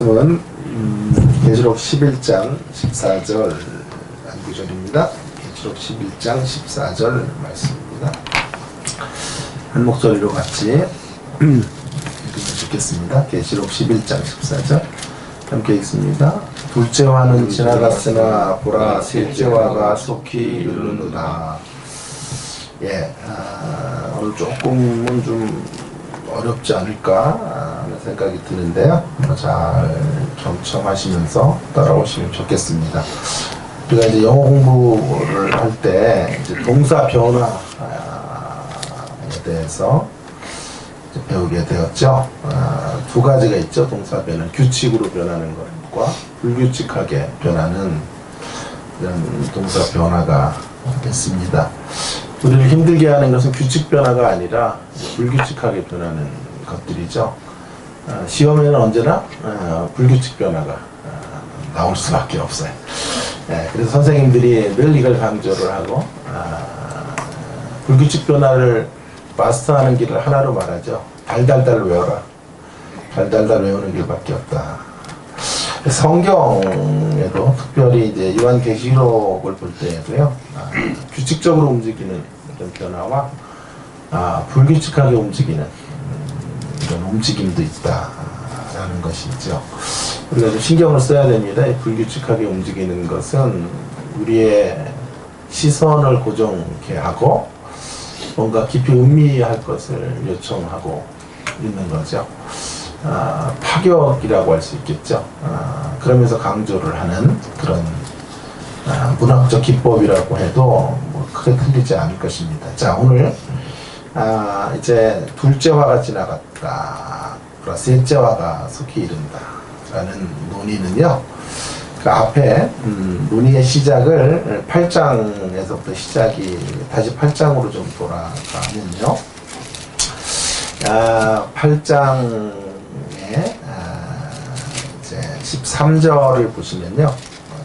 말씀은 계시록 11장 14절 한 구절입니다. 계시록 11장 14절 말씀입니다. 한 목소리로 같이 읽으면 좋겠습니다. 계시록 11장 14절 함께 읽습니다. 둘째 화는 지나갔으나 보라 셋째 화가 속히 이르는도다. 오늘 조금은 좀 어렵지 않을까 하는 생각이 드는데요. 잘 경청하시면서 따라오시면 좋겠습니다. 우리가 이제 영어 공부를 할 때 동사 변화에 대해서 이제 배우게 되었죠. 두 가지가 있죠. 동사 변화, 규칙으로 변하는 것과 불규칙하게 변하는 이런 동사 변화가 있습니다. 우리를 힘들게 하는 것은 규칙 변화가 아니라 불규칙하게 변하는 것들이죠. 시험에는 언제나 불규칙 변화가 나올 수밖에 없어요. 그래서 선생님들이 늘 이걸 강조를 하고 불규칙 변화를 마스터하는 길을 하나로 말하죠. 달달달 외워라. 달달달 외우는 길밖에 없다. 성경에도 특별히 이제 요한계시록을 볼 때에도요, 규칙적으로 움직이는 이런 변화와 불규칙하게 움직이는 이런 움직임도 있다라는 것이죠. 우리가 좀 신경을 써야 됩니다. 불규칙하게 움직이는 것은 우리의 시선을 고정케 하고 뭔가 깊이 음미할 것을 요청하고 있는 거죠. 파격이라고 할 수 있겠죠. 그러면서 강조를 하는 그런 문학적 기법이라고 해도 뭐 크게 틀리지 않을 것입니다. 자, 오늘 이제 둘째 화가 지나갔다. 셋째 화가 속히 이른다. 라는 논의는요. 그 앞에 논의의 시작을 8장에서부터 시작이 다시 8장으로 좀 돌아가면요. 8장에 이제 13절을 보시면요.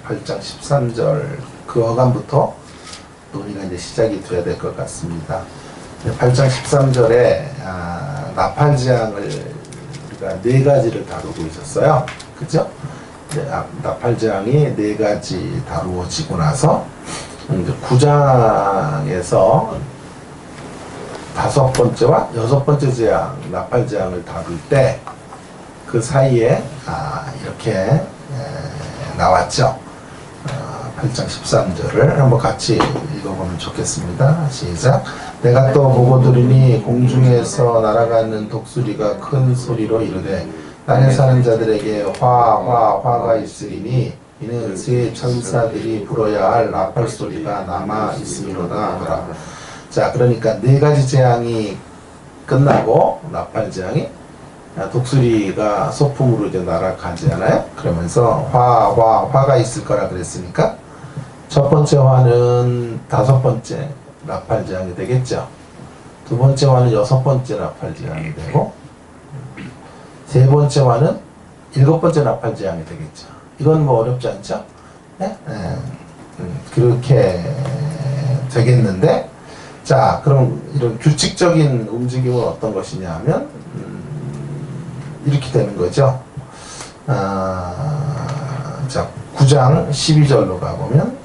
8장 13절 그 어간부터 논의가 이제 시작이 돼야 될 것 같습니다. 8장 13절에 나팔재앙을 우리가 네 가지를 다루고 있었어요. 그죠? 나팔재앙이 네 가지 다루어지고 나서 이제 9장에서 다섯 번째와 여섯 번째 재앙, 나팔재앙을 다룰 때 그 사이에 이렇게 나왔죠. 8장 13절을 한번 같이 읽어보면 좋겠습니다. 시작. 내가 또 보고 들으니 공중에서 날아가는 독수리가 큰 소리로 이르되 땅에 사는 자들에게 화가 있으리니 이는 새 천사들이 불어야 할 나팔 소리가 남아 있음이로다 하더라. 자, 그러니까 네 가지 재앙이 끝나고 나팔 재앙이 독수리가 소품으로 이제 날아가잖아요. 그러면서 화가 있을 거라 그랬으니까 첫 번째 화는 다섯 번째 나팔 재앙이 되겠죠. 두 번째 화는 여섯 번째 나팔 재앙이 되고 세 번째 화는 일곱 번째 나팔 재앙이 되겠죠. 이건 뭐 어렵지 않죠? 네? 그렇게 되겠는데, 자, 그럼 이런 규칙적인 움직임은 어떤 것이냐 하면 이렇게 되는 거죠. 자, 9장 12절로 가보면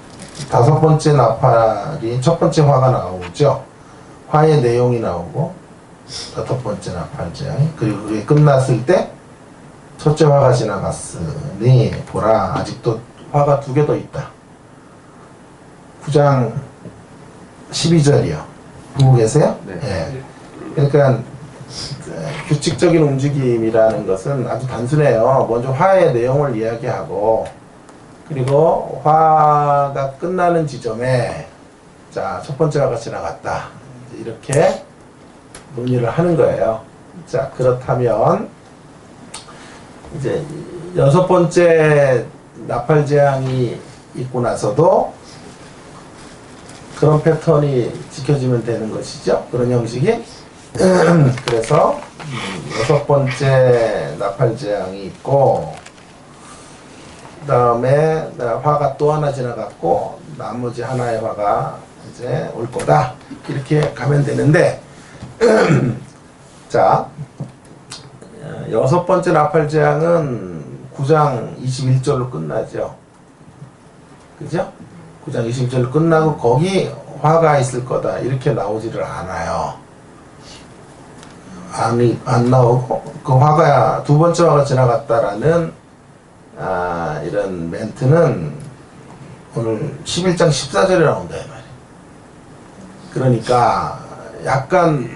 다섯 번째 나팔이 첫 번째 화가 나오죠. 화의 내용이 나오고 여섯 번째 나팔 재앙이, 그리고 그게 끝났을 때 첫째 화가 지나갔으니 보라 아직도 화가 두 개 더 있다. 9장 12절이요. 보고 계세요? 네. 그러니까 규칙적인 움직임이라는 것은 아주 단순해요. 먼저 화의 내용을 이야기하고 그리고 화가 끝나는 지점에 자, 첫 번째 화가 지나갔다. 이렇게 논의를 하는 거예요. 자, 그렇다면 이제 여섯 번째 나팔 재앙이 있고 나서도 그런 패턴이 지켜지면 되는 것이죠. 그런 형식이. 그래서 여섯 번째 나팔 재앙이 있고 그 다음에 화가 또 하나 지나갔고 나머지 하나의 화가 이제 올 거다. 이렇게 가면 되는데 자, 여섯 번째 나팔 재앙은 9장 21절로 끝나죠. 그죠? 9장 21절로 끝나고 거기 화가 있을 거다 이렇게 나오지를 않아요. 안 나오고 그 화가 두 번째 화가 지나갔다라는 이런 멘트는 오늘 11장 14절에 나온다 이 말이에요. 그러니까 약간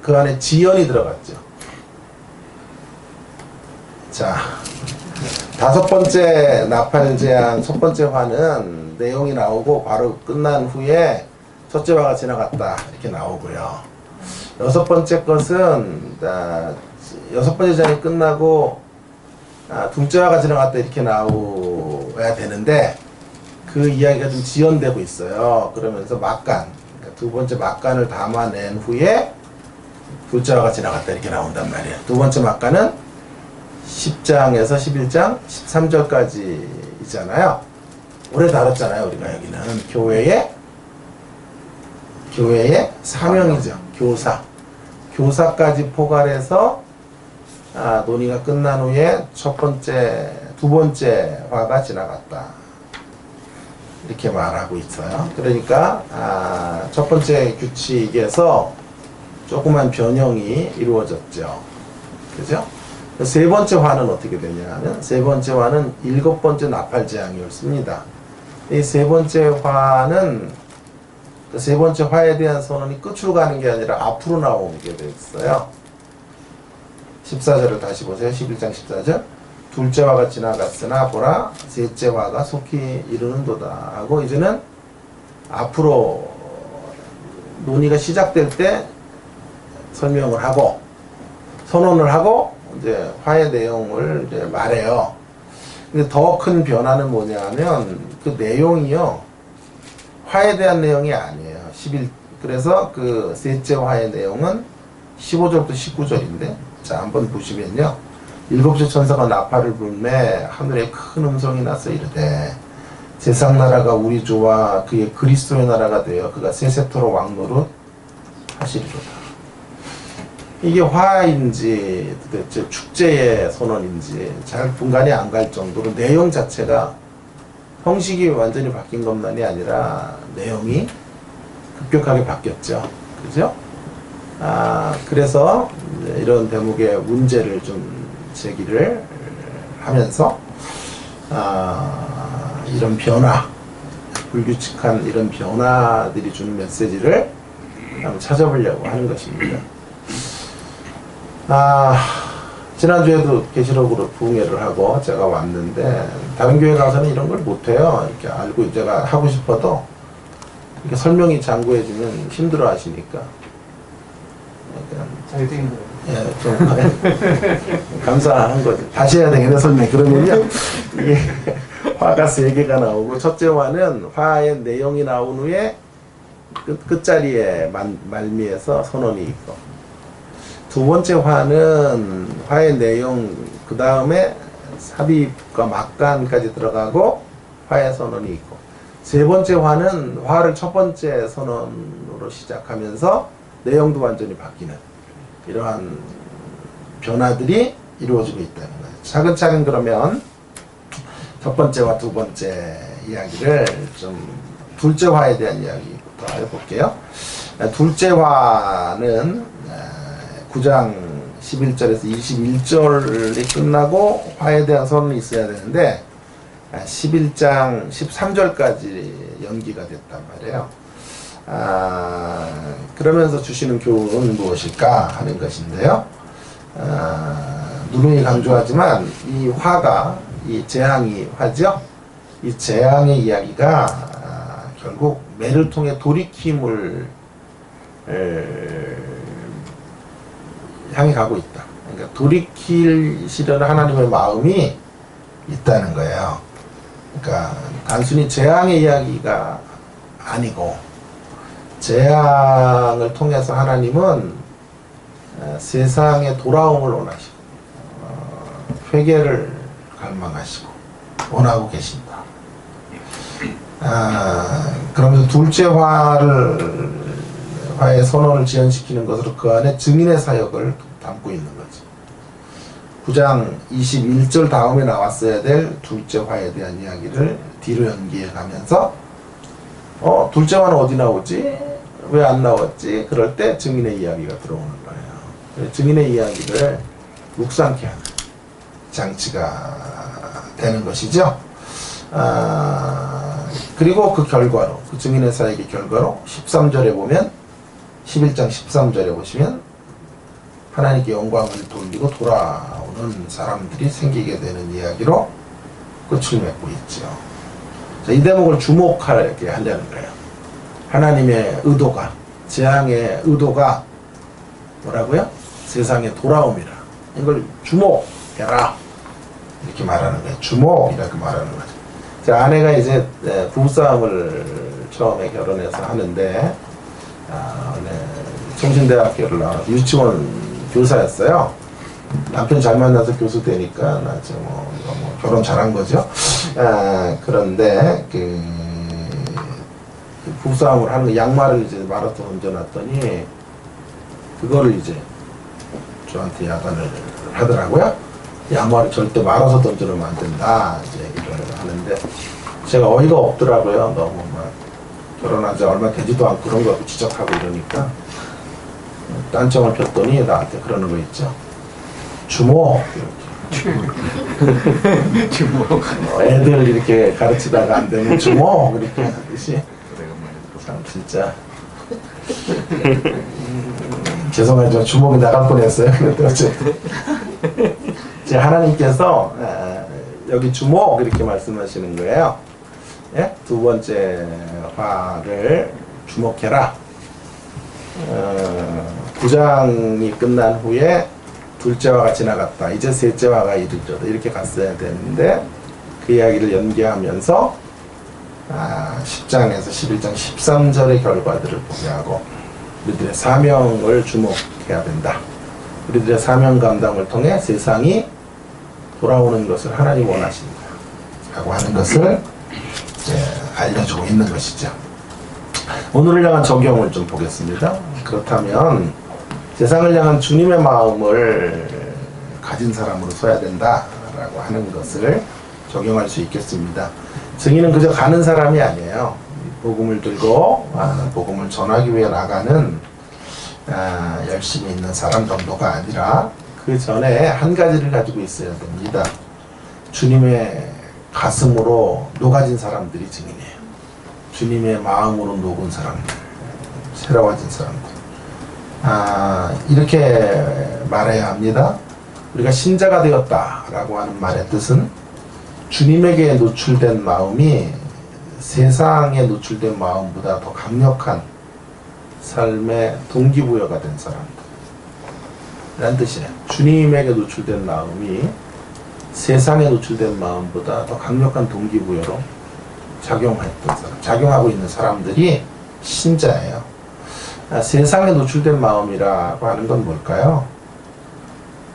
그 안에 지연이 들어갔죠. 자, 다섯 번째 나팔제한 첫 번째 화는 내용이 나오고 바로 끝난 후에 첫째 화가 지나갔다 이렇게 나오고요. 여섯 번째 것은 여섯 번째 장이 끝나고 둘째 화가 지나갔다 이렇게 나와야 되는데 그 이야기가 좀 지연되고 있어요. 그러면서 막간, 그러니까 두 번째 막간을 담아낸 후에 둘째 화가 지나갔다 이렇게 나온단 말이에요. 두 번째 막간은 10장에서 11장 13절까지 있잖아요. 오래 다뤘잖아요. 우리가 여기는 교회의 사명이죠. 교사까지 포괄해서 논의가 끝난 후에 두 번째 화가 지나갔다 이렇게 말하고 있어요. 그러니까 첫 번째 규칙에서 조그만 변형이 이루어졌죠. 그죠? 세 번째 화는 어떻게 되냐면 세 번째 화는 일곱 번째 나팔재앙이었습니다. 이 세 번째 화는 세 번째 화에 대한 선언이 끝으로 가는 게 아니라 앞으로 나오게 되어 있어요. 14절을 다시 보세요. 11장 14절. 둘째 화가 지나갔으나 보라 셋째 화가 속히 이르는도다 하고 이제는 앞으로 논의가 시작될 때 설명을 하고 선언을 하고 이제 화의 내용을 이제 말해요. 근데 더 큰 변화는 뭐냐면 그 내용이요. 화에 대한 내용이 아니에요. 그래서 그 셋째 화의 내용은 15절부터 19절인데 자 한번 보시면요. 일곱째 천사가 나팔을 불매 하늘에 큰 음성이 나서 이르되 세상 나라가 우리 주와 그의 그리스도의 나라가 되어 그가 세세토록 왕노릇 하시리로다. 이게 화인지 도대체 축제의 선언인지 잘 분간이 안 갈 정도로 내용 자체가 형식이 완전히 바뀐 것만이 아니라 내용이 급격하게 바뀌었죠. 그죠? 그래서 이런 대목의 문제를 좀 제기를 하면서 이런 변화, 불규칙한 이런 변화들이 주는 메시지를 한번 찾아보려고 하는 것입니다. 지난주에도 계시록으로 부흥회를 하고 제가 왔는데 다른 교회 가서는 이런 걸 못해요. 이렇게 알고 제가 하고 싶어도 이렇게 설명이 장구해주면 힘들어 하시니까 잘 되는 거예요. 예, 좀 감사한 거죠. 다시 해야 되겠네 설명. 그러면요 이게 화가 세 개가 나오고 첫째 화는 화의 내용이 나온 후에 끝자리에 말미에서 선언이 있고 두 번째 화는 화의 내용 그 다음에 삽입과 막간까지 들어가고 화의 선언이 있고 세 번째 화는 화를 첫 번째 선언으로 시작하면서 내용도 완전히 바뀌는 이러한 변화들이 이루어지고 있다는 거예요. 차근차근 그러면 첫 번째와 두 번째 이야기를 좀 둘째 화에 대한 이야기부터 해볼게요. 둘째 화는 9장 11절에서 21절이 끝나고 화에 대한 선언이 있어야 되는데 11장 13절까지 연기가 됐단 말이에요. 그러면서 주시는 교훈은 무엇일까 하는 것인데요. 누누이 강조하지만 이 화가 이 재앙이 화죠. 이 재앙의 이야기가 결국 매를 통해 돌이킴을 향해 가고 있다. 그러니까 돌이키시려는 하나님의 마음이 있다는 거예요. 그러니까 단순히 재앙의 이야기가 아니고 재앙을 통해서 하나님은 세상의 돌아옴을 원하시고 회개를 갈망하시고 원하고 계신다. 그러면서 둘째 화의 선언을 지연시키는 것으로 그 안에 증인의 사역을 담고 있는 거죠. 9장 21절 다음에 나왔어야 될 둘째 화에 대한 이야기를 뒤로 연기해 가면서 둘째 화는 어디 나오지? 왜 안 나왔지? 그럴 때 증인의 이야기가 들어오는 거예요. 증인의 이야기를 묵상케 하는 장치가 되는 것이죠. 그리고 그 결과로, 그 증인의 사역의 결과로 13절에 보면, 11장 13절에 보시면 하나님께 영광을 돌리고 돌아오는 사람들이 생기게 되는 이야기로 끝을 맺고 있죠. 자, 이 대목을 주목하게 하려는 거예요. 하나님의 의도가, 재앙의 의도가 뭐라고요? 세상에 돌아옴이라. 이걸 주목해라. 이렇게 말하는 거예요. 주목이라고 말하는 거죠. 제 아내가 이제 부부싸움을 처음에 결혼해서 하는데, 성신대학교를 나와서 유치원 교사였어요. 남편 잘 만나서 교수 되니까 나 지금 뭐 결혼 잘한 거죠. 그런데 그 부부싸움을 하는 거, 양말을 이제 말아서 던져놨더니 그거를 이제 저한테 야단을 하더라고요. 양말을 절대 말아서 던져놓으면 안 된다 이제 얘기를 하는데 제가 어이가 없더라고요. 너무 막 결혼한 지 얼마 되지도 않고 그런 거 지적하고 이러니까 딴청을 폈더니 나한테 그러는 거 있죠. 주모 이렇게. 주모. 애들 이렇게 가르치다가 안 되면 주모 이렇게 하듯이. 참 진짜 죄송하지만 주먹이 나갈 뻔했어요. 그런데 어쨌든 제 하나님께서 여기 주목 이렇게 말씀하시는 거예요. 예? 두 번째 화를 주목해라. 9장이 끝난 후에 둘째 화가 지나갔다. 이제 셋째 화가 이르죠. 이렇게 갔어야 되는데 그 이야기를 연계하면서 10장에서 11장 13절의 결과들을 보게 하고 우리들의 사명을 주목해야 된다. 우리들의 사명 감당을 통해 세상이 돌아오는 것을 하나님 원하신다 라고 하는 것을 이제 알려주고 있는 것이죠. 오늘을 향한 적용을 좀 보겠습니다. 그렇다면 세상을 향한 주님의 마음을 가진 사람으로 서야 된다라고 하는 것을 적용할 수 있겠습니다. 증인은 그저 가는 사람이 아니에요. 복음을 들고 복음을 전하기 위해 나가는 열심히 있는 사람 정도가 아니라 그 전에 한 가지를 가지고 있어야 됩니다. 주님의 가슴으로 녹아진 사람들이 증인이에요. 주님의 마음으로 녹은 사람들, 새로워진 사람들. 이렇게 말해야 합니다. 우리가 신자가 되었다라고 하는 말의 뜻은 주님에게 노출된 마음이 세상에 노출된 마음보다 더 강력한 삶의 동기부여가 된 사람들 라는 뜻이에요. 주님에게 노출된 마음이 세상에 노출된 마음보다 더 강력한 동기부여로 작용했던 사람, 작용하고 있는 사람들이 신자예요. 세상에 노출된 마음이라고 하는 건 뭘까요?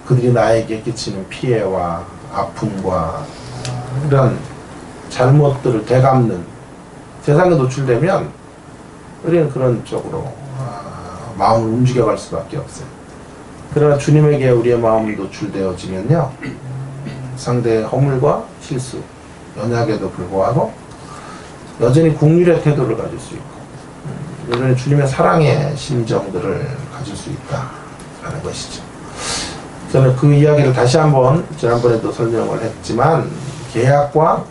그들이 나에게 끼치는 피해와 아픔과 이런 잘못들을 되갚는, 세상에 노출되면 우리는 그런 쪽으로 마음을 움직여갈 수밖에 없어요. 그러나 주님에게 우리의 마음이 노출되어지면요, 상대의 허물과 실수, 연약에도 불구하고 여전히 긍휼의 태도를 가질 수 있고 여전히 주님의 사랑의 심정들을 가질 수 있다라는 것이죠. 저는 그 이야기를 다시 한번 지난번에도 설명을 했지만 계약과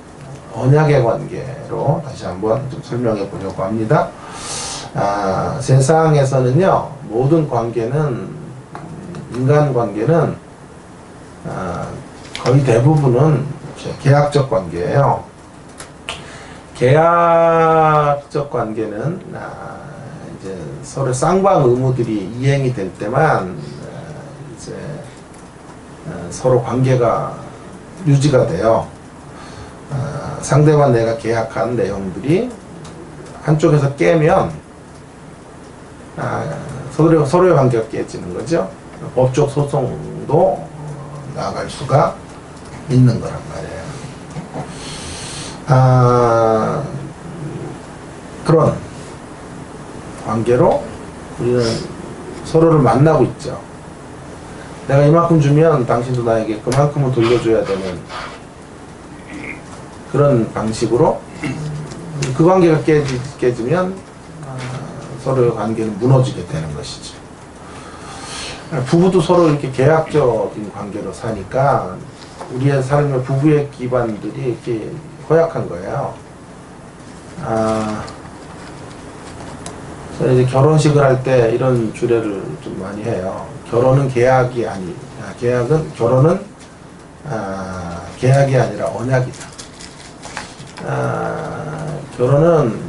언약의 관계로 다시 한번 좀 설명해 보려고 합니다. 세상에서는요, 모든 관계는, 인간 관계는 거의 대부분은 계약적 관계예요. 계약적 관계는 이제 서로 쌍방 의무들이 이행이 될 때만 이제 서로 관계가 유지가 돼요. 상대와 내가 계약한 내용들이 한쪽에서 깨면 서로의 관계가 깨지는 거죠. 법적 소송도 나아갈 수가 있는 거란 말이에요. 그런 관계로 우리는 서로를 만나고 있죠. 내가 이만큼 주면 당신도 나에게 그만큼은 돌려줘야 되는 그런 방식으로 그 관계가 깨지면 서로의 관계는 무너지게 되는 것이죠. 부부도 서로 이렇게 계약적인 관계로 사니까 우리의 삶의 부부의 기반들이 이렇게 허약한 거예요. 저는 이제 결혼식을 할 때 이런 주례를 좀 많이 해요. 결혼은 계약이 결혼은 계약이 아니라 언약이다. 결혼은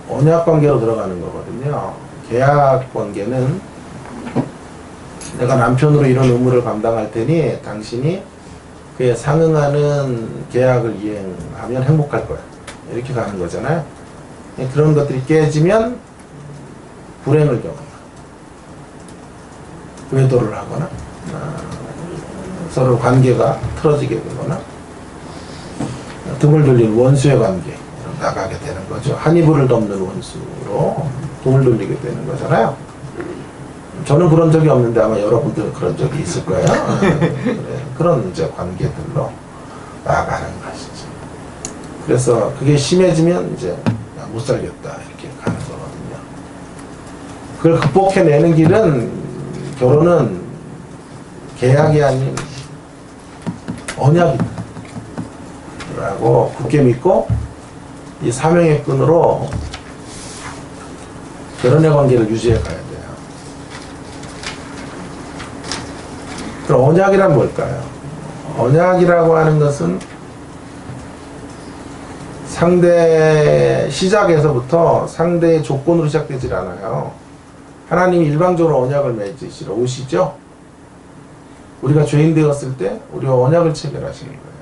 언약 관계로 들어가는 거거든요. 계약 관계는 내가 남편으로 이런 의무를 감당할 테니 당신이 그에 상응하는 계약을 이행하면 행복할 거야. 이렇게 가는 거잖아요. 그런 것들이 깨지면 불행을 겪거나 외도를 하거나 서로 관계가 틀어지게 되거나 등을 돌리는 원수의 관계로 나가게 되는 거죠. 한 이불을 덮는 원수로 등을 돌리게 되는 거잖아요. 저는 그런 적이 없는데 아마 여러분들은 그런 적이 있을 거예요. 그런 이제 관계들로 나아가는 것이죠. 그래서 그게 심해지면 이제 못 살겠다 이렇게 가는 거거든요. 그걸 극복해내는 길은 결혼은 계약이 아닌 언약이다 라고 굳게 믿고 이 사명의 끈으로 결혼의 관계를 유지해 가야 돼요. 그럼 언약이란 뭘까요? 언약이라고 하는 것은 상대 시작에서부터 상대의 조건으로 시작되질 않아요. 하나님이 일방적으로 언약을 맺으시러 오시죠. 우리가 죄인 되었을 때 우리와 언약을 체결하시는 거예요.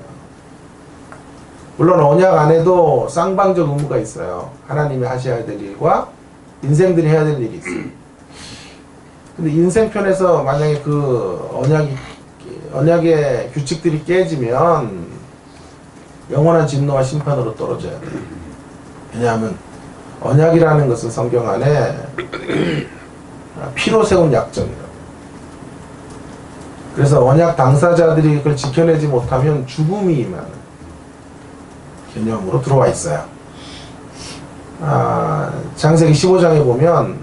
물론 언약 안에도 쌍방적 의무가 있어요. 하나님이 하셔야 될 일과 인생들이 해야 될 일이 있어요. 근데 인생편에서 만약에 그 언약의 규칙들이 깨지면 영원한 진노와 심판으로 떨어져야 돼요. 왜냐하면 언약이라는 것은 성경 안에 피로 세운 약정이라고. 그래서 언약 당사자들이 그걸 지켜내지 못하면 죽음이 임하는 개념으로 들어와 있어요. 창세기 15장에 보면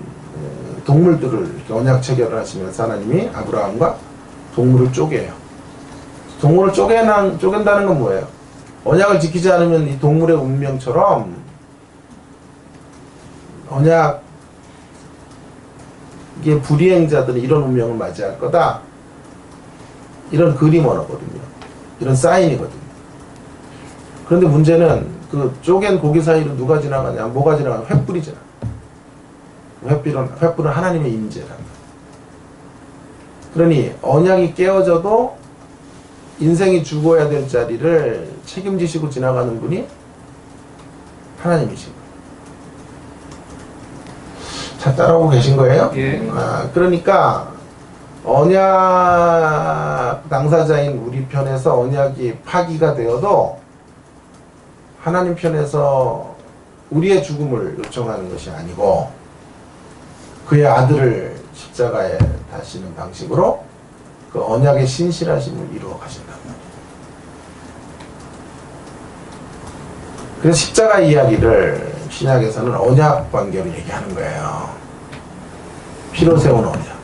동물들을 이렇게 언약 체결을 하시면서 하나님이 아브라함과 동물을 쪼개요. 동물을 쪼갠다는 건 뭐예요? 언약을 지키지 않으면 이 동물의 운명처럼 언약의 불이행자들은 이런 운명을 맞이할 거다. 이런 그림 언어거든요. 이런 사인이거든요. 그런데 문제는 그 쪼갠 고기 사이로 누가 지나가냐, 뭐가 지나가냐, 횃불이 지나가. 횃불은 하나님의 임재란 말이에요. 그러니 언약이 깨어져도 인생이 죽어야 될 자리를 책임지시고 지나가는 분이 하나님이신 거예요. 잘 따라오고 계신 거예요? 예. 그러니까 언약 당사자인 우리 편에서 언약이 파기가 되어도 하나님 편에서 우리의 죽음을 요청하는 것이 아니고 그의 아들을 십자가에 다시는 방식으로 그 언약의 신실하심을 이루어 가신단 말이에요. 그래서 십자가 이야기를 신약에서는 언약 관계로 얘기하는 거예요. 피로 세운 언약.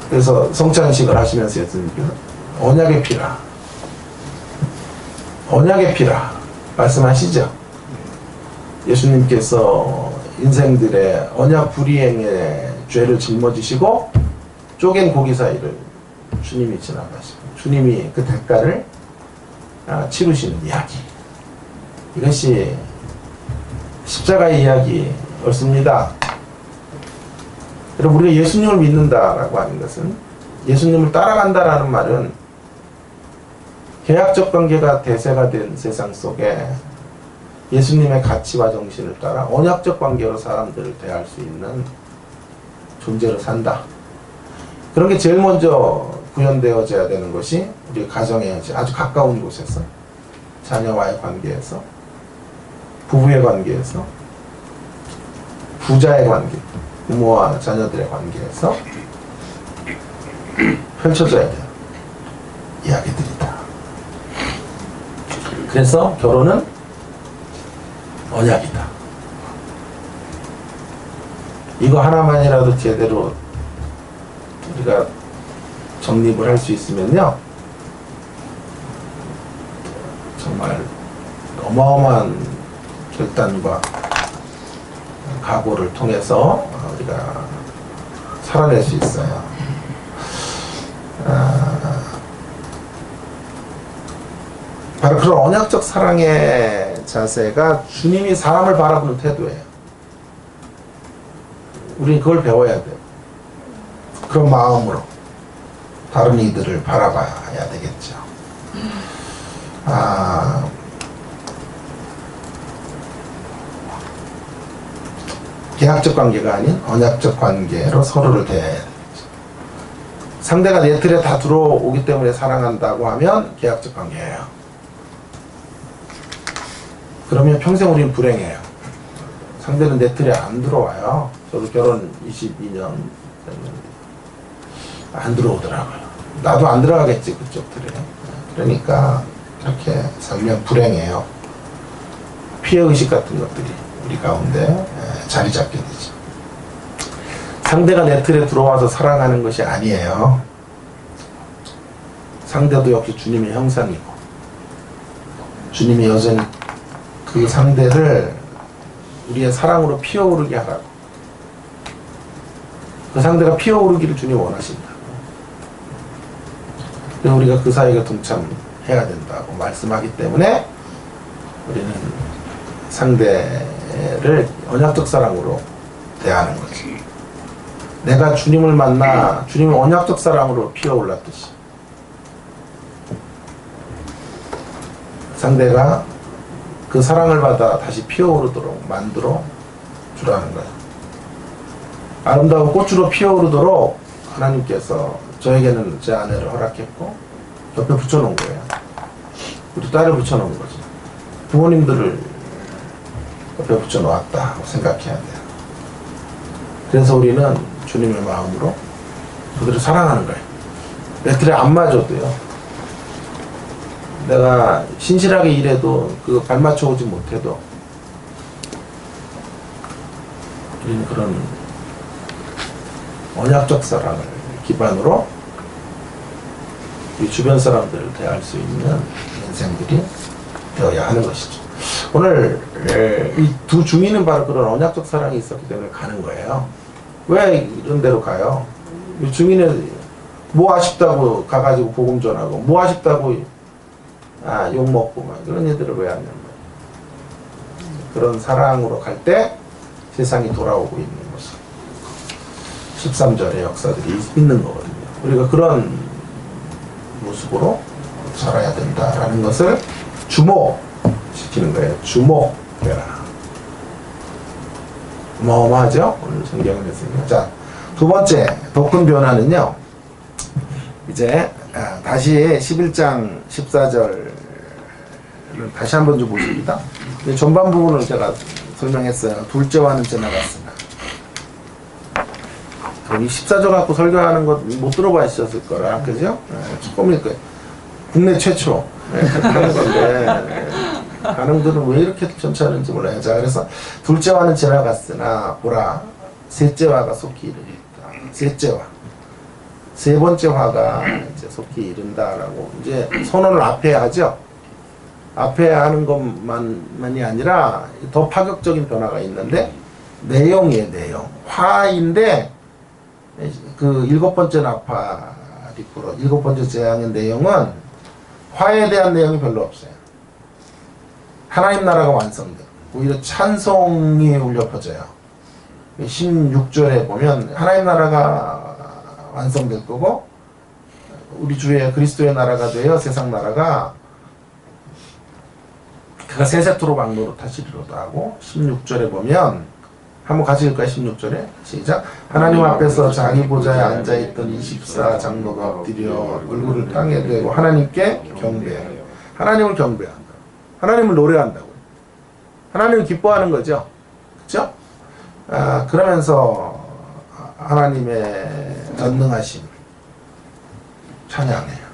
그래서 성찬식을 하시면서 예수님께서 언약의 피라, 언약의 피라 말씀하시죠. 예수님께서 인생들의 언약 불이행의 죄를 짊어지시고 쪼갠 고기 사이를 주님이 지나가시고 주님이 그 대가를 치르시는 이야기. 이것이 십자가의 이야기 옳습니다. 여러분, 우리가 예수님을 믿는다라고 하는 것은, 예수님을 따라간다라는 말은 계약적 관계가 대세가 된 세상 속에 예수님의 가치와 정신을 따라 언약적 관계로 사람들을 대할 수 있는 존재로 산다. 그런 게 제일 먼저 구현되어져야 되는 것이 우리 가정의 아주 가까운 곳에서, 자녀와의 관계에서, 부부의 관계에서, 부자의 관계, 부모와 자녀들의 관계에서 펼쳐져야 돼요. 이야기들이다. 그래서 결혼은 언약이다. 이거 하나만이라도 제대로 우리가 정립을 할 수 있으면요, 정말 어마어마한 결단과 각오를 통해서 우리가 살아낼 수 있어요. 바로 그런 언약적 사랑의 자세가 주님이 사람을 바라보는 태도예요. 우리는 그걸 배워야 돼요. 그런 마음으로 다른 이들을 바라봐야 되겠죠. 계약적 관계가 아닌 언약적 관계로 서로를 대해야 되죠. 상대가 내 틀에 다 들어오기 때문에 사랑한다고 하면 계약적 관계예요. 그러면 평생 우리는 불행해요. 상대는 내 틀에 안 들어와요. 저도 결혼 22년 됐는데 안 들어오더라고요. 나도 안 들어가겠지, 그쪽 틀에. 그러니까 이렇게 살면 불행해요. 피해의식 같은 것들이 우리 가운데 자리 잡게 되죠. 상대가 내 틀에 들어와서 사랑하는 것이 아니에요. 상대도 역시 주님의 형상이고, 주님이 여전히 그 상대를 우리의 사랑으로 피어오르게 하라고. 그 상대가 피어오르기를 주님 원하신다. 그래서 우리가 그 사역에 동참해야 된다고 말씀하기 때문에 우리는 상대를 언약적 사랑으로 대하는 거지. 내가 주님을 만나 주님의 언약적 사랑으로 피어올랐듯이 상대가 그 사랑을 받아 다시 피어오르도록 만들어 주라는 거예요. 아름다운 꽃으로 피어오르도록 하나님께서 저에게는 제 아내를 허락했고 옆에 붙여놓은 거예요. 우리 딸을 붙여놓은 거죠. 부모님들을 옆에 붙여놓았다고 생각해야 돼요. 그래서 우리는 주님의 마음으로 그들을 사랑하는 거예요. 내 틀에 안 맞아도요. 내가 신실하게 일해도 그 발맞춰 오지 못해도 우리는 그런 언약적 사랑을 기반으로 우리 주변 사람들을 대할 수 있는 인생들이 되어야 하는 것이죠. 오늘 이 두 중인은 바로 그런 언약적 사랑이 있었기 때문에 가는 거예요. 왜 이런 데로 가요? 이 중인은 뭐 아쉽다고 가가지고 복음 전하고 뭐 아쉽다고 욕먹고 막 그런 애들을 왜 하냐면 그런 사랑으로 갈 때 세상이 돌아오고 있는 모습 13절의 역사들이 있는 거거든요. 우리가 그런 모습으로 살아야 된다라는 것을 주목시키는 거예요. 주목해라. 어마어마하죠? 오늘 성경을 했습니다. 자, 두 번째 더 큰 변화는요. 이제 다시 11장 14절을 다시 한번 좀 보십니다. 전반 부분을 제가 설명했어요. 둘째와는 지나갔으나. 여기 14절 갖고 설교하는 것 못 들어보셨을 거라, 그죠? 조금 국내 최초 하는 건데 반응들은 왜 이렇게 전차하는지 몰라요. 자, 그래서 둘째와는 지나갔으나 보라 셋째와가 속히 이르리다. 셋째와 세 번째 화가 이제 속히 이른다라고 이제 선언을 앞에 하죠. 앞에 하는 것만이 아니라 더 파격적인 변화가 있는데 내용이에요. 내용 화인데 그 일곱 번째 나팔이 불어 일곱 번째 재앙의 내용은 화에 대한 내용이 별로 없어요. 하나님 나라가 완성돼 오히려 찬송이 울려 퍼져요. 16절에 보면 하나님 나라가 완성될 거고 우리 주의 그리스도의 나라가 되어 세상 나라가 그가 세세토록 왕노릇 하시리로다 하고 16절에 보면 한번 같이 읽을까요? 16절에 시작. 하나님 앞에서 자기 보좌에 앉아있던 24 장로가 엎드려 얼굴을 땅에 대고 하나님께 경배해요. 하나님을 경배한다. 하나님을 노래한다고. 하나님을 기뻐하는 거죠. 그렇죠? 그러면서 하나님의 전능하심 찬양해요.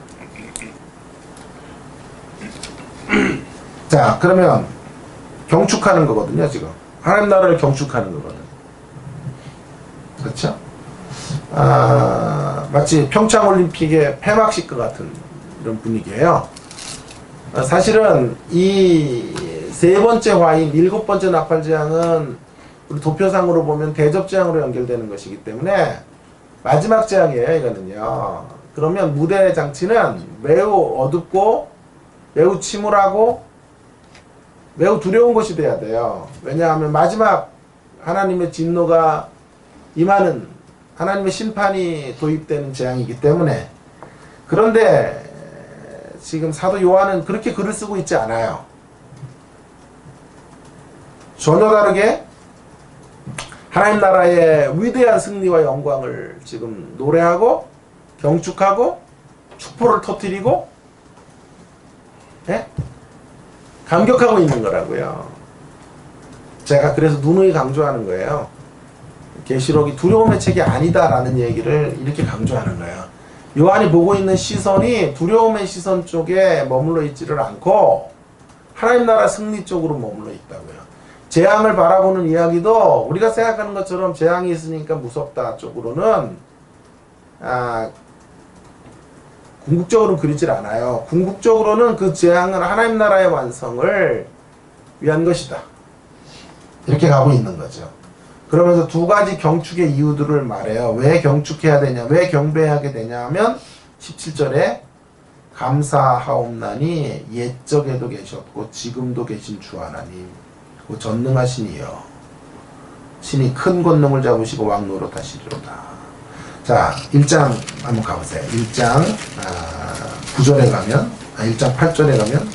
자, 그러면 경축하는 거거든요, 지금. 하나님 나라를 경축하는 거거든요. 그렇죠? 마치 평창올림픽의 폐막식과 같은 이런 분위기예요. 사실은 이 세 번째 화인, 일곱 번째 나팔재앙은 우리 도표상으로 보면 대접재앙으로 연결되는 것이기 때문에 마지막 재앙이에요, 이거는요. 그러면 무대 장치는 매우 어둡고 매우 침울하고 매우 두려운 것이 돼야 돼요. 왜냐하면 마지막 하나님의 진노가 임하는 하나님의 심판이 도입되는 재앙이기 때문에. 그런데 지금 사도 요한은 그렇게 글을 쓰고 있지 않아요. 전혀 다르게 하나님 나라의 위대한 승리와 영광을 지금 노래하고 경축하고 축포를 터뜨리고 감격하고 있는 거라고요. 제가 그래서 누누이 강조하는 거예요. 계시록이 두려움의 책이 아니다라는 얘기를 이렇게 강조하는 거예요. 요한이 보고 있는 시선이 두려움의 시선 쪽에 머물러 있지를 않고 하나님 나라 승리 쪽으로 머물러 있다고요. 재앙을 바라보는 이야기도 우리가 생각하는 것처럼 재앙이 있으니까 무섭다 쪽으로는 궁극적으로는 그리질 않아요. 궁극적으로는 그 재앙은 하나님 나라의 완성을 위한 것이다. 이렇게 가고 있는 거죠. 그러면서 두 가지 경축의 이유들을 말해요. 왜 경축해야 되냐, 왜 경배하게 되냐 하면 17절에 감사하옵나니 옛적에도 계셨고 지금도 계신 주 하나님 그 전능하시니여 신이 큰 권능을 잡으시고 왕노릇 하시리로다. 자, 1장 한번 가보세요. 1장 9절에 가면 1장 8절에 가면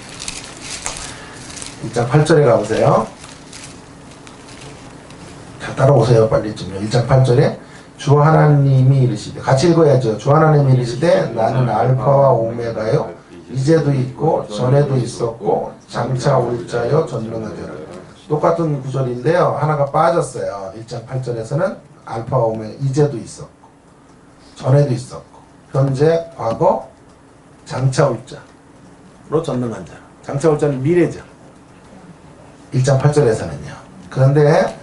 1장 8절에 가보세요. 자, 따라오세요. 빨리 좀요. 1장 8절에 주 하나님이 이르시되, 같이 읽어야죠. 주 하나님이 이르시되 나는 알파와 오메가요 이제도 있고 전에도 있었고 장차 올 자여 전능한 자라. 똑같은 구절인데요. 하나가 빠졌어요. 1장 8절에서는 알파와 오메가 이제도 있었고 전에도 있었고 현재, 과거, 장차 올 자로 전능한 자. 장차 올 자는 미래죠. 1장 8절에서는요. 그런데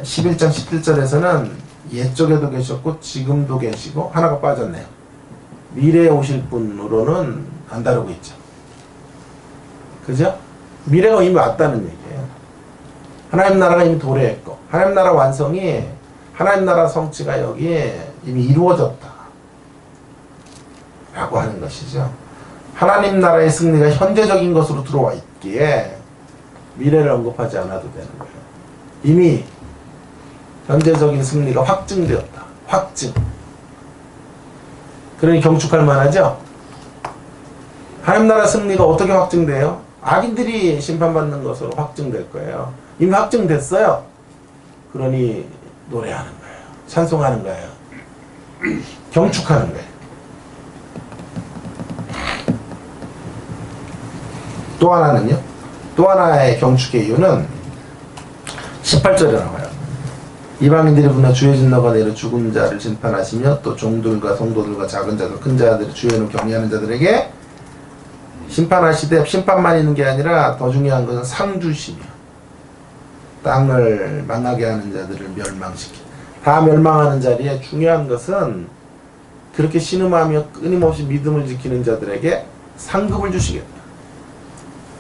11장 17절에서는 옛적에도 계셨고 지금도 계시고 하나가 빠졌네요. 미래에 오실 분으로는 안 다루고 있죠. 그죠? 미래가 이미 왔다는 얘기예요. 하나님 나라가 이미 도래했고 하나님 나라 완성이 하나님 나라 성취가 여기에 이미 이루어졌다 라고 하는 것이죠. 하나님 나라의 승리가 현재적인 것으로 들어와 있기에 미래를 언급하지 않아도 되는 거예요. 이미 현재적인 승리가 확증되었다. 확증. 그러니 경축할 만하죠? 하나님 나라 승리가 어떻게 확증돼요? 악인들이 심판받는 것으로 확증될 거예요. 이미 확증됐어요. 그러니 노래하는 거예요. 찬송하는 거예요. 경축하는 거예요. 또 하나는요? 또 하나의 경축의 이유는 18절에 나와요. 이방인들이 분노 주의 진노가 내려 죽은 자를 심판하시며 또 종들과 성도들과 작은 자들 큰 자들이 주의 이름 경외하는 자들에게 심판하시되, 심판만 있는 게 아니라 더 중요한 것은 상 주시며 땅을 망하게 하는 자들을 멸망시키. 다 멸망하는 자리에 중요한 것은 그렇게 신음하며 끊임없이 믿음을 지키는 자들에게 상급을 주시겠다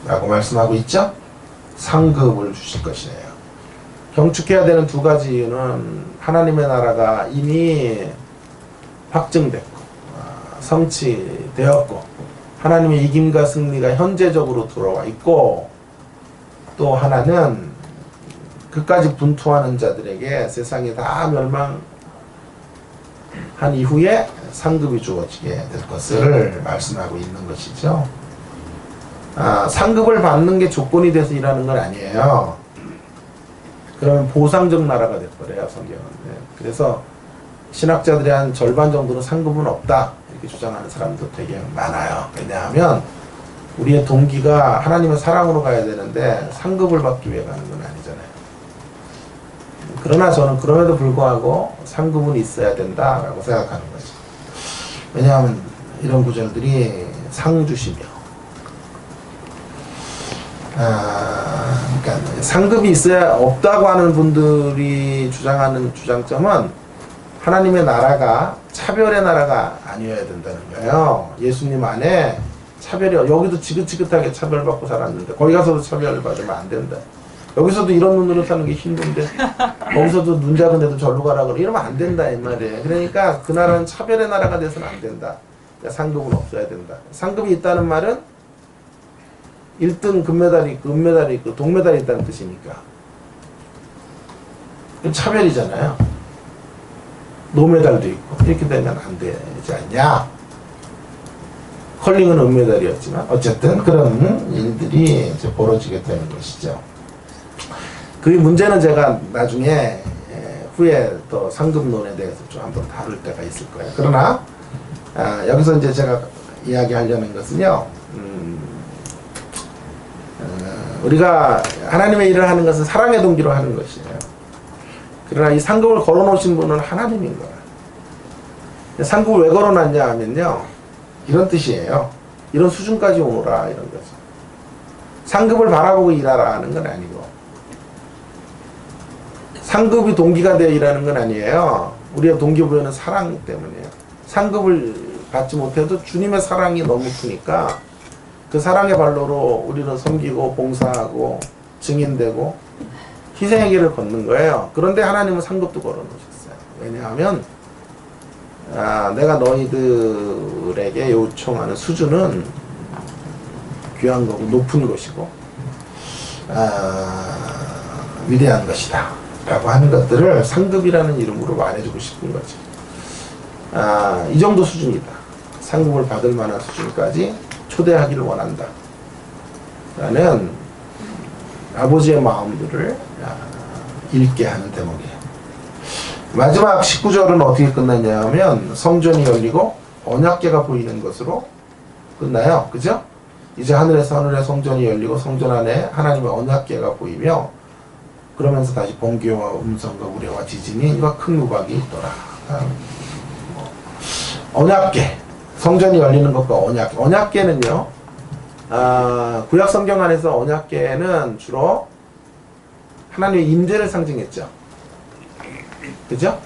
라고 말씀하고 있죠. 상급을 주실 것이에요. 경축해야 되는 두 가지 이유는 하나님의 나라가 이미 확증됐고 성취되었고 하나님의 이김과 승리가 현재적으로 들어와 있고, 또 하나는 그까지 분투하는 자들에게 세상이 다 멸망한 이후에 상급이 주어지게 될 것을 말씀하고 있는 것이죠. 상급을 받는 게 조건이 돼서 일하는 건 아니에요. 그러면 보상적 나라가 돼버려요, 성경은. 네. 그래서 신학자들의 한 절반 정도는 상급은 없다 이렇게 주장하는 사람도 되게 많아요. 왜냐하면 우리의 동기가 하나님의 사랑으로 가야 되는데 상급을 받기 위해 가는 건 아니잖아요. 그러나 저는 그럼에도 불구하고 상급은 있어야 된다라고 생각하는 거죠. 왜냐하면 이런 구절들이 상주시며, 그러니까 상급이 있어야 없다고 하는 분들이 주장하는 주장점은 하나님의 나라가 차별의 나라가 아니어야 된다는 거예요. 예수님 안에 차별이, 여기도 지긋지긋하게 차별받고 살았는데 거기 가서도 차별을 받으면 안 된다. 여기서도 이런 눈으로 사는 게 힘든데 거기서도 눈 작은 애도 절로 가라 그러 이러면 안 된다 이 말이에요. 그러니까 그 나라는 차별의 나라가 돼서는 안 된다. 그러니까 상급은 없어야 된다. 상급이 있다는 말은 1등 금메달이 있고 은메달이 있고 동메달이 있다는 뜻이니까 차별이잖아요. 노메달도 있고 이렇게 되면 안 되지 않냐. 컬링은 은메달이었지만 어쨌든 그런 일들이 이제 벌어지게 되는 것이죠. 그 문제는 제가 나중에 후에 또 상급론에 대해서 좀 한번 다룰 때가 있을 거예요. 그러나 여기서 이제 제가 이야기하려는 것은요, 우리가 하나님의 일을 하는 것은 사랑의 동기로 하는 것이에요. 그러나 이 상급을 걸어놓으신 분은 하나님인 거예요. 상급을 왜 걸어놨냐 하면요, 이런 뜻이에요. 이런 수준까지 오너라 이런 거죠. 상급을 바라보고 일하라 하는 건 아니고, 상급이 동기가 되어 일하는 건 아니에요. 우리의 동기부여는 사랑 때문이에요. 상급을 받지 못해도 주님의 사랑이 너무 크니까 그 사랑의 발로로 우리는 섬기고 봉사하고 증인되고 희생의 길을 걷는 거예요. 그런데 하나님은 상급도 걸어놓으셨어요. 왜냐하면 내가 너희들에게 요청하는 수준은 귀한 거고 높은 것이고 위대한 것이다 라고 하는 것들을 상급이라는 이름으로 말해주고 싶은 거죠. 이 정도 수준이다. 상급을 받을 만한 수준까지 초대하기를 원한다 라는 아버지의 마음들을 읽게 하는 대목이에요. 마지막 19절은 어떻게 끝났냐 하면 성전이 열리고 언약궤가 보이는 것으로 끝나요. 그죠? 이제 하늘에서 하늘의 성전이 열리고 성전 안에 하나님의 언약궤가 보이며 그러면서 다시 번개와 음성과 우레와 지진과 큰 우박이 있더라. 언약궤, 성전이 열리는 것과 언약궤는요, 구약 성경 안에서 언약궤는 주로 하나님의 임재를 상징했죠. 그죠?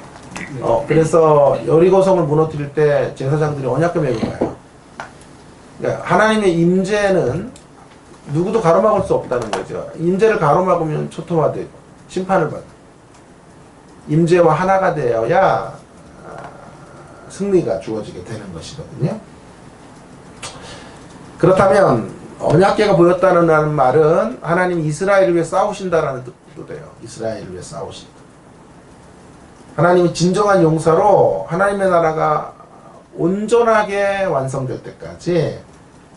그래서 여리고성을 무너뜨릴 때 제사장들이 언약궤 메고 가요. 그러니까 하나님의 임재는 누구도 가로막을 수 없다는 거죠. 임재를 가로막으면 초토화되고 심판을 받아. 임재와 하나가 되어야 승리가 주어지게 되는 것이거든요. 그렇다면 언약궤가 보였다는 말은 하나님 이스라엘을 위해 싸우신다라는 뜻도 돼요. 이스라엘을 위해 싸우신다. 하나님이 진정한 용사로 하나님의 나라가 온전하게 완성될 때까지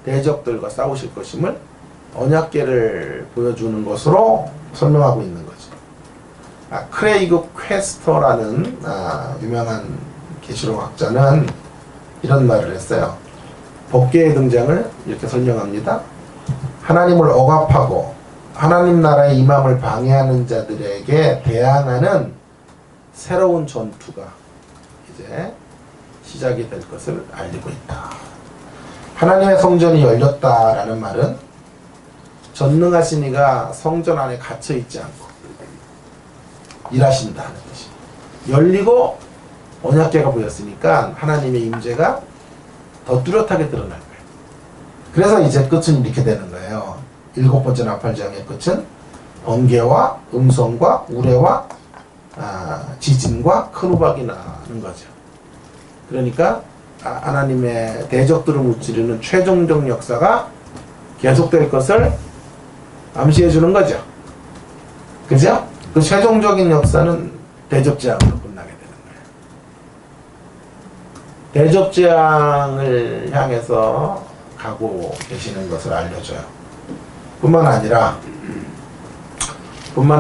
대적들과 싸우실 것임을 언약궤를 보여주는 것으로 설명하고 있는 거죠. 크레이그 퀘스터라는 유명한 계시록 학자는 이런 말을 했어요. 법궤의 등장을 이렇게 설명합니다. 하나님을 억압하고 하나님 나라의 임함을 방해하는 자들에게 대항하는 새로운 전투가 이제 시작이 될 것을 알리고 있다. 하나님의 성전이 열렸다라는 말은 전능하신 이가 성전 안에 갇혀 있지 않고 일하신다는 뜻이. 열리고 언약궤가 보였으니까 하나님의 임재가 더 뚜렷하게 드러날 거예요. 그래서 이제 끝은 이렇게 되는 거예요. 7번째 나팔장의 끝은 번개와 음성과 우레와 지진과 큰 우박이 나는 거죠. 그러니까 하나님의 대적들을 무찌르는 최종적 역사가 계속될 것을 암시해 주는 거죠. 그죠? 그 최종적인 역사는 대접재앙으로 끝나게 되는 거예요. 대접재앙을 향해서 가고 계시는 것을 알려줘요. 뿐만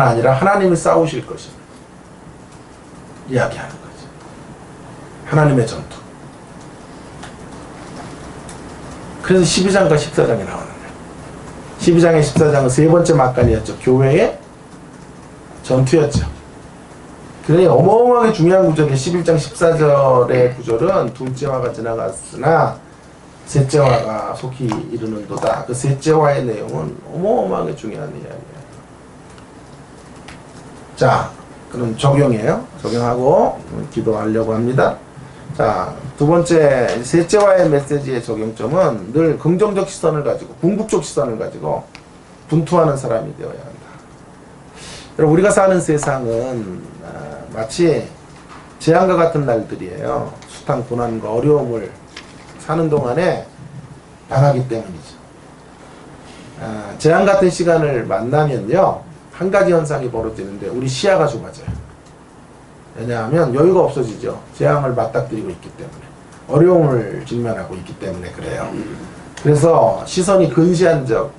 아니라 하나님이 싸우실 것을 이야기하는 거죠. 하나님의 전투. 그래서 12장과 14장이 나오는 거예요. 12장에 14장은 세 번째 막간이었죠. 교회의 전투였죠. 그러니 어마어마하게 중요한 구절이 11장 14절의 구절은 둘째화가 지나갔으나 셋째화가 속히 이르는도다. 그 셋째화의 내용은 어마어마하게 중요한 이야기예요. 자, 그럼 적용이에요. 적용하고 기도하려고 합니다. 자, 두 번째 셋째화의 메시지의 적용점은 늘 긍정적 시선을 가지고 궁극적 시선을 가지고 분투하는 사람이 되어야 한다. 여러분, 우리가 사는 세상은 마치 재앙과 같은 날들이에요. 숱한 고난과 어려움을 사는 동안에 당하기 때문이죠. 재앙 같은 시간을 만나면요, 한 가지 현상이 벌어지는데 우리 시야가 좁아져요. 왜냐하면 여유가 없어지죠. 재앙을 맞닥뜨리고 있기 때문에, 어려움을 직면하고 있기 때문에 그래요. 그래서 시선이 근시한 적,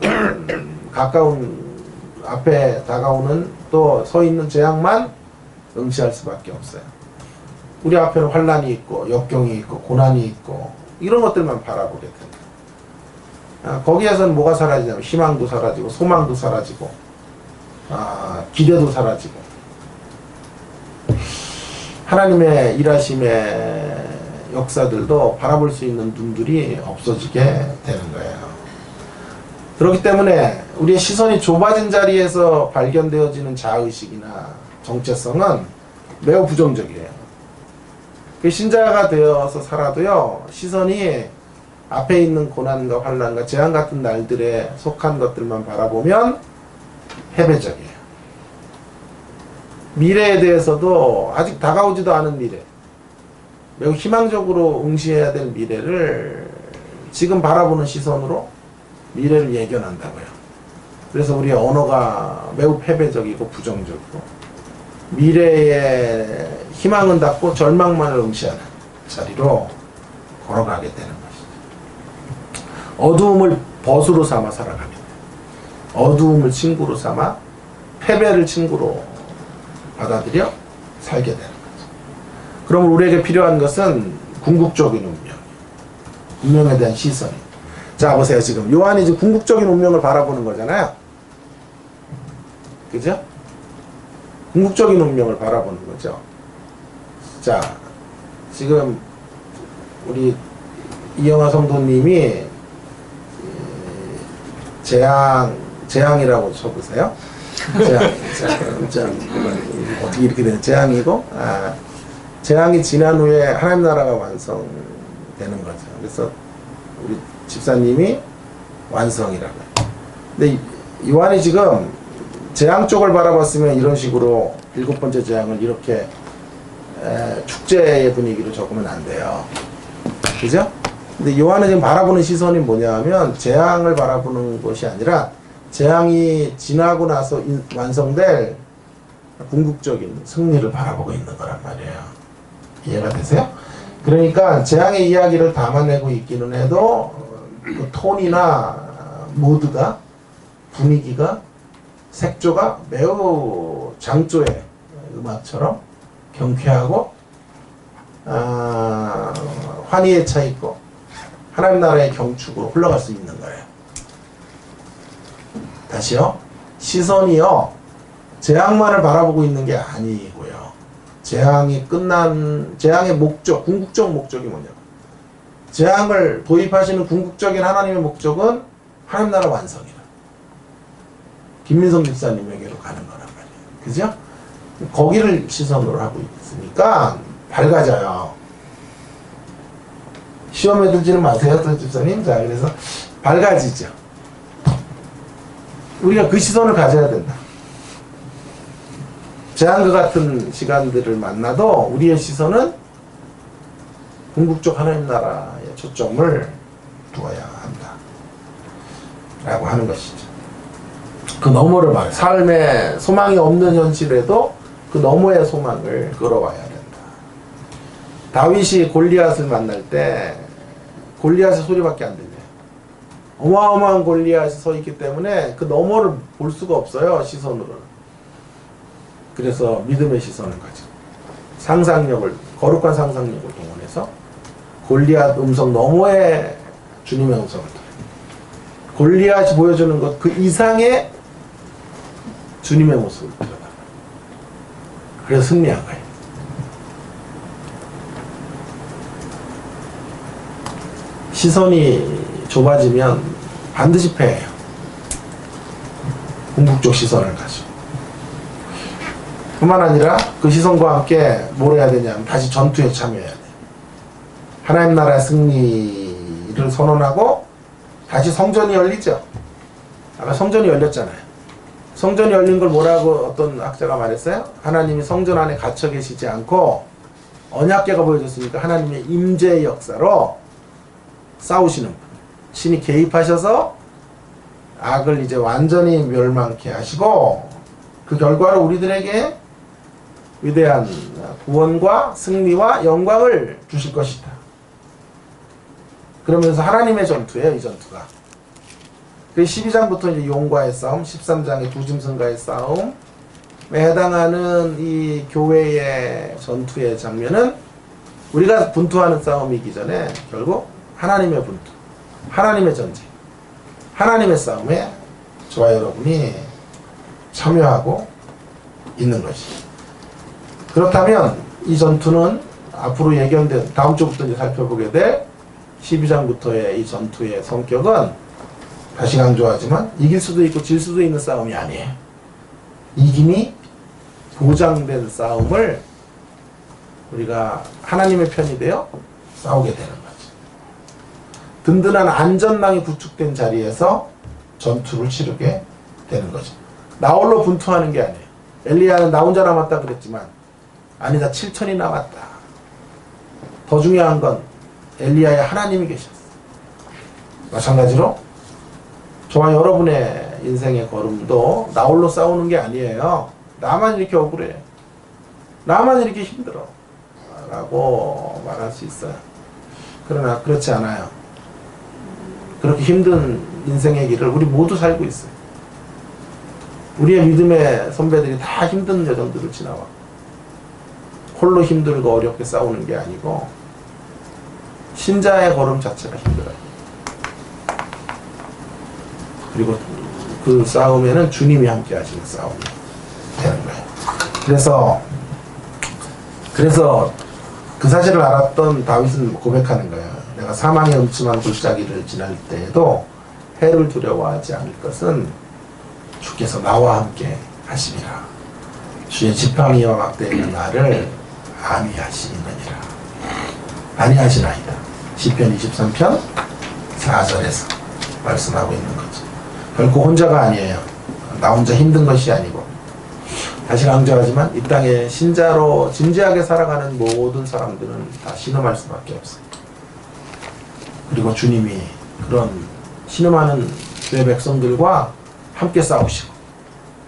가까운 앞에 다가오는 또 서 있는 재앙만 응시할 수밖에 없어요. 우리 앞에는 환난이 있고 역경이 있고 고난이 있고 이런 것들만 바라보게 됩니다. 거기에서는 뭐가 사라지냐면 희망도 사라지고 소망도 사라지고 기대도 사라지고 하나님의 일하심의 역사들도 바라볼 수 있는 눈들이 없어지게 되는 거예요. 그렇기 때문에 우리의 시선이 좁아진 자리에서 발견되어지는 자아의식이나 정체성은 매우 부정적이에요. 신자가 되어서 살아도요, 시선이 앞에 있는 고난과 환난과 재앙 같은 날들에 속한 것들만 바라보면 패배적이에요. 미래에 대해서도 아직 다가오지도 않은 미래, 매우 희망적으로 응시해야 될 미래를 지금 바라보는 시선으로 미래를 예견한다고요. 그래서 우리의 언어가 매우 패배적이고 부정적이고 미래에 희망은 닫고 절망만을 응시하는 자리로 걸어가게 되는 것이죠. 어두움을 벗으로 삼아 살아갑니다. 어두움을 친구로 삼아 패배를 친구로 받아들여 살게 되는 거죠. 그럼 우리에게 필요한 것은 궁극적인 운명, 운명에 대한 시선이. 자, 보세요. 지금 요한이 지금 궁극적인 운명을 바라보는 거잖아요. 그죠? 궁극적인 운명을 바라보는 거죠. 자, 지금 우리 이영하 성도님이 재앙이라고 쳐보세요. 어떻게 이렇게 되는 재앙이고, 재앙이 지난 후에 하나님 나라가 완성되는 거죠. 그래서 우리 집사님이 완성이라고요. 근데 요한이 지금 재앙 쪽을 바라봤으면 이런 식으로 7번째 재앙을 이렇게 축제의 분위기로 적으면 안 돼요. 그죠? 근데 요한은 지금 바라보는 시선이 뭐냐 하면 재앙을 바라보는 것이 아니라 재앙이 지나고 나서 완성될 궁극적인 승리를 바라보고 있는 거란 말이에요. 이해가 되세요? 그러니까 재앙의 이야기를 담아내고 있기는 해도 그 톤이나 모드가, 분위기가, 색조가 매우 장조의 음악처럼 경쾌하고 환희에 차 있고 하나님 나라의 경축으로 흘러갈 수 있는 거예요. 다시요. 시선이요, 재앙만을 바라보고 있는 게 아니고요. 재앙이 끝난, 재앙의 목적, 궁극적 목적이 뭐냐. 재앙을 도입하시는 궁극적인 하나님의 목적은 하나님 나라 완성이라. 김민성 집사님에게로 가는 거란 말이에요. 그죠? 거기를 시선으로 하고 있으니까 밝아져요. 시험에 들지는 마세요, 또 집사님. 자, 그래서 밝아지죠. 우리가 그 시선을 가져야 된다. 재앙과 같은 시간들을 만나도 우리의 시선은 궁극적 하나님 나라에 초점을 두어야 한다 라고 하는 것이죠. 그 너머를 말해. 삶에 소망이 없는 현실에도 그 너머의 소망을 걸어와야 된다. 다윗이 골리앗을 만날 때 골리앗의 소리밖에 안 들려요. 어마어마한 골리앗이 서 있기 때문에 그 너머를 볼 수가 없어요, 시선으로는. 그래서 믿음의 시선을 가지고 상상력을, 거룩한 상상력을 동원해서 골리앗 음성 너머에 주님의 음성을 들어요. 골리앗이 보여주는 것 그 이상의 주님의 모습을 들여다. 그래서 승리한 거예요. 시선이 좁아지면 반드시 패해요. 궁극적 시선을 가지고. 뿐만 아니라 그 시선과 함께 뭘 해야 되냐면 다시 전투에 참여해야 돼요. 하나님 나라의 승리를 선언하고 다시 성전이 열리죠. 아까 성전이 열렸잖아요. 성전이 열린 걸 뭐라고 어떤 학자가 말했어요? 하나님이 성전 안에 갇혀 계시지 않고 언약궤가 보여줬으니까 하나님의 임재의 역사로 싸우시는 분. 신이 개입하셔서 악을 이제 완전히 멸망케 하시고 그 결과로 우리들에게 위대한 구원과 승리와 영광을 주실 것이다. 그러면서 하나님의 전투예요, 이 전투가. 그 12장부터 이제 용과의 싸움, 13장의 두 짐승과의 싸움에 해당하는 이 교회의 전투의 장면은 우리가 분투하는 싸움이기 전에 결국 하나님의 분투, 하나님의 전쟁, 하나님의 싸움에 저와 여러분이 참여하고 있는 것이죠. 그렇다면 이 전투는 앞으로 예견된 다음 주부터 이제 살펴보게 될 12장부터의 이 전투의 성격은 다시 강조하지만 이길 수도 있고 질 수도 있는 싸움이 아니에요. 이김이 보장된 싸움을 우리가 하나님의 편이 되어 싸우게 되는 거죠. 든든한 안전망이 구축된 자리에서 전투를 치르게 되는 거죠. 나 홀로 분투하는 게 아니에요. 엘리야는 나 혼자 남았다 그랬지만 아니다, 7천이 남았다. 더 중요한 건 엘리야의 하나님이 계셨어. 마찬가지로 저와 여러분의 인생의 걸음도 나 홀로 싸우는 게 아니에요. 나만 이렇게 억울해, 나만 이렇게 힘들어 라고 말할 수 있어요. 그러나 그렇지 않아요. 그렇게 힘든 인생의 길을 우리 모두 살고 있어요. 우리의 믿음의 선배들이 다 힘든 여정들을 지나와 홀로 힘들고 어렵게 싸우는 게 아니고 신자의 걸음 자체가 힘들어요. 그리고 그 싸움에는 주님이 함께 하시는 싸움이 되는 거예요. 그래서 그 사실을 알았던 다윗은 고백하는 거예요. 내가 사망의 음침한 골짜기를 지날 때에도 해를 두려워하지 않을 것은 주께서 나와 함께 하시리라. 주의 지팡이와 막대기가 나를 안위하시느니라. 안위하시나이다. 시편 23편 4절에서 말씀하고 있는 거죠. 결코 혼자가 아니에요. 나 혼자 힘든 것이 아니고, 다시 강조하지만 이 땅에 신자로 진지하게 살아가는 모든 사람들은 다 신음할 수밖에 없어요. 그리고 주님이 그런 신음하는 주의 백성들과 함께 싸우시고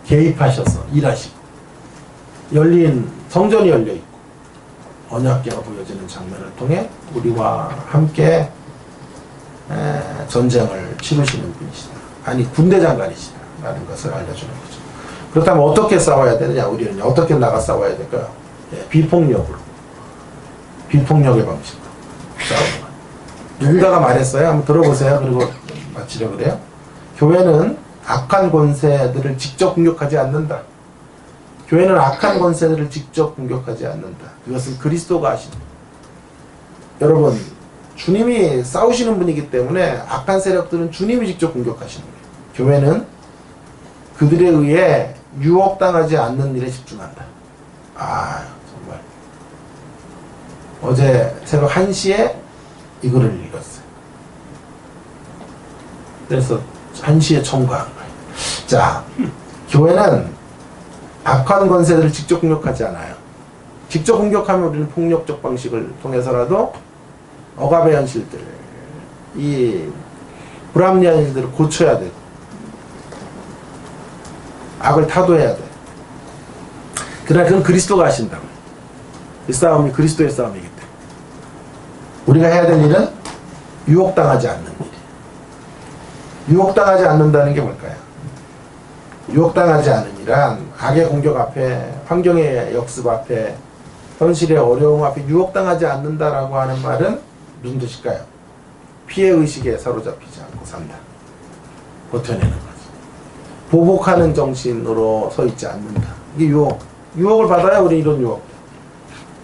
개입하셔서 일하시고 열린 성전이 열려있고 언약궤가 보여지는 장면을 통해 우리와 함께 전쟁을 치르시는 분이시다. 아니 군대 장관이시다 라는 것을 알려주는 거죠. 그렇다면 어떻게 싸워야 되느냐, 우리는 어떻게 나가 싸워야 될까요? 비폭력으로, 비폭력의 방식으로 싸우는 거예요. 누군가가 말했어요. 한번 들어보세요. 그리고 마치려 그래요. 교회는 악한 권세들을 직접 공격하지 않는다. 교회는 악한 권세들을 직접 공격하지 않는다. 그것은 그리스도가 하시는 거예요. 여러분, 주님이 싸우시는 분이기 때문에 악한 세력들은 주님이 직접 공격하시는 거예요. 교회는 그들에 의해 유혹당하지 않는 일에 집중한다. 아, 정말. 어제 새벽 1시에 이거를 읽었어요. 그래서 1시에 청구한 거예요. 자, 교회는 악한 권세들을 직접 공격하지 않아요. 직접 공격하면 우리는 폭력적 방식을 통해서라도 억압의 현실들, 이 불합리한 일들을 고쳐야 되고 악을 타도해야 돼. 그러나 그건 그리스도가 하신다고. 이 싸움이 그리스도의 싸움이기 때문에 우리가 해야 될 일은 유혹당하지 않는 일이에요. 유혹당하지 않는다는 게 뭘까요? 유혹당하지 않으니란 악의 공격 앞에, 환경의 역습 앞에, 현실의 어려움 앞에 유혹당하지 않는다라고 하는 말은 무슨 뜻일까요? 피해의식에 사로잡히지 않고 산다. 버텨내는 거지. 보복하는 정신으로 서 있지 않는다. 이게 유혹. 유혹을 받아야 우리 이런 유혹.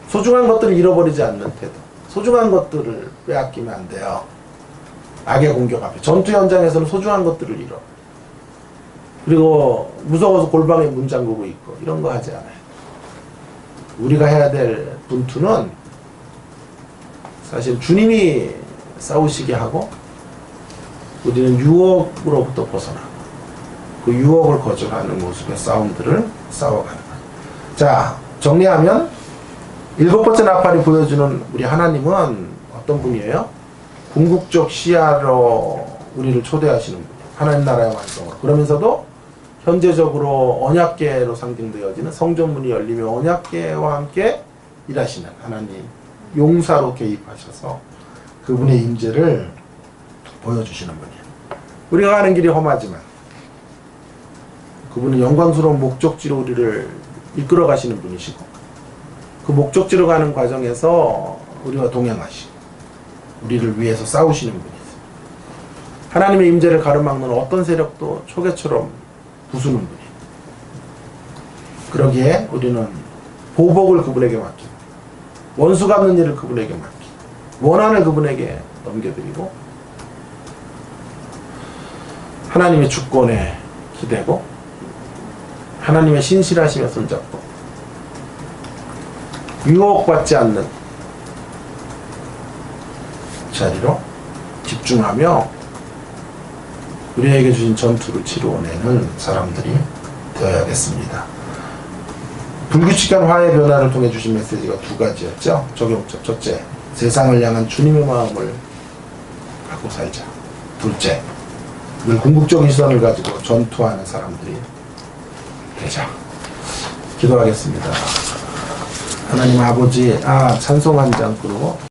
소중한 것들을 잃어버리지 않는 태도. 소중한 것들을 빼앗기면 안 돼요. 악의 공격 앞에. 전투 현장에서는 소중한 것들을 잃어. 그리고 무서워서 골방에 문 잠그고 있고 이런 거 하지 않아요. 우리가 해야 될 분투는 사실 주님이 싸우시게 하고 우리는 유혹으로부터 벗어나고 그 유혹을 거절하는 모습의 싸움들을 싸워가는 거예요. 자, 정리하면 7번째 나팔이 보여주는 우리 하나님은 어떤 분이에요? 궁극적 시야로 우리를 초대하시는 분이에요. 하나님 나라의 완성으로. 그러면서도 현재적으로 언약궤로 상징되어지는 성전문이 열리며 언약궤와 함께 일하시는 하나님, 용사로 개입하셔서 그분의 임재를 보여주시는 분이에요. 우리가 가는 길이 험하지만 그분은 영광스러운 목적지로 우리를 이끌어 가시는 분이시고 그 목적지로 가는 과정에서 우리와 동행하시고 우리를 위해서 싸우시는 분이세요. 하나님의 임재를 가로막는 어떤 세력도 초계처럼 부수는 분이에요. 그러기에 우리는 보복을 그분에게 맡기고 원수 갚는 일을 그분에게 맡기고 원한을 그분에게 넘겨드리고 하나님의 주권에 기대고 하나님의 신실하심에 손잡고 유혹받지 않는 자리로 집중하며 우리에게 주신 전투를 치루어내는 사람들이 되어야겠습니다. 불규칙한 화해 변화를 통해 주신 메시지가 2가지였죠. 적용점. 첫째, 세상을 향한 주님의 마음을 갖고 살자. 둘째, 늘 궁극적인 시선을 가지고 전투하는 사람들이 되자. 기도하겠습니다. 하나님 아버지, 찬송 한 장 부르고